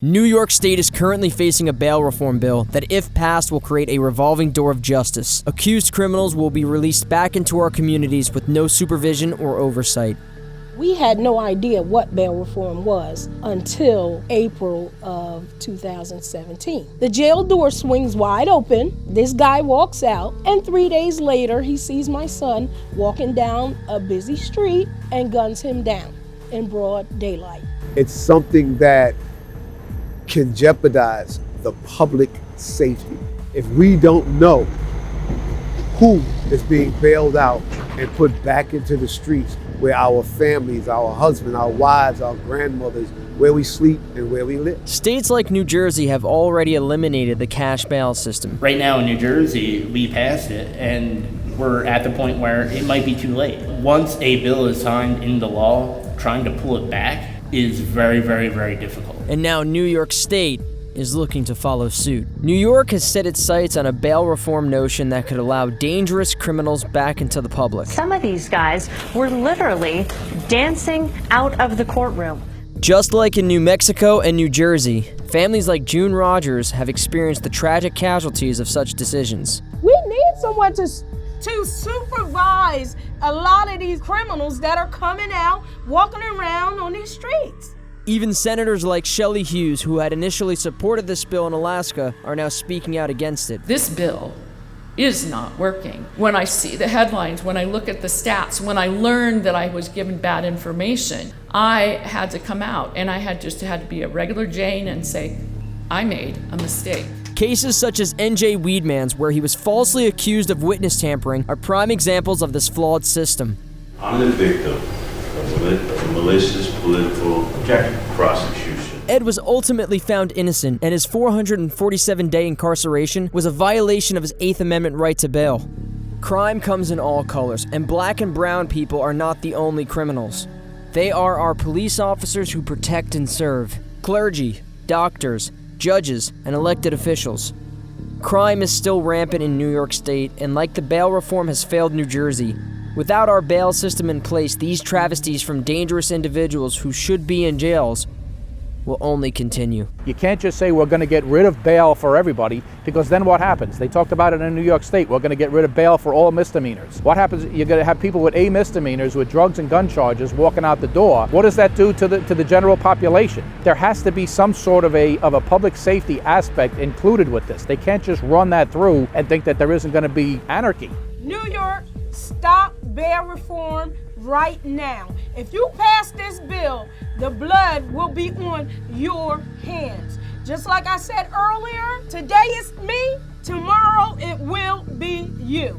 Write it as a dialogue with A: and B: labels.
A: New York State is currently facing a bail reform bill that, if passed, will create a revolving door of justice. Accused criminals will be released back into our communities with no supervision or oversight.
B: We had no idea what bail reform was until April of 2017. The jail door swings wide open, this guy walks out, and 3 days later he sees my son walking down a busy street and guns him down in broad daylight.
C: It's something that can jeopardize the public safety. If we don't know who is being bailed out and put back into the streets, where our families, our husbands, our wives, our grandmothers, where we sleep and where we live.
A: States like New Jersey have already eliminated the cash bail system.
D: Right now in New Jersey, we passed it and we're at the point where it might be too late. Once a bill is signed into law, trying to pull it back is very, very, very difficult.
A: And now New York State is looking to follow suit. New York has set its sights on a bail reform notion that could allow dangerous criminals back into the public.
E: Some of these guys were literally dancing out of the courtroom.
A: Just like in New Mexico and New Jersey, families like June Rogers have experienced the tragic casualties of such decisions.
B: We need someone to supervise a lot of these criminals that are coming out, walking around on these streets.
A: Even senators like Shelley Hughes, who had initially supported this bill in Alaska, are now speaking out against it.
F: This bill is not working. When I see the headlines, when I look at the stats, when I learned that I was given bad information, I had to come out and I had to be a regular Jane and say, I made a mistake.
A: Cases such as N.J. Weedman's, where he was falsely accused of witness tampering, are prime examples of this flawed system.
G: I'm the victim of a malicious political prosecution.
A: Ed was ultimately found innocent, and his 447-day incarceration was a violation of his Eighth Amendment right to bail. Crime comes in all colors, and black and brown people are not the only criminals. They are our police officers who protect and serve, clergy, doctors, judges, and elected officials. Crime is still rampant in New York State, and like the bail reform has failed New Jersey, without our bail system in place, these travesties from dangerous individuals who should be in jails will only continue.
H: You can't just say we're going to get rid of bail for everybody, because then what happens? They talked about it in New York State. We're going to get rid of bail for all misdemeanors. What happens? You're going to have people with A misdemeanors with drugs and gun charges walking out the door. What does that do to the general population? There has to be some sort of a public safety aspect included with this. They can't just run that through and think that there isn't going to be anarchy.
B: New York, stop bail reform right now. If you pass this bill, the blood will be on your hands. Just like I said earlier, today is me, tomorrow it will be you.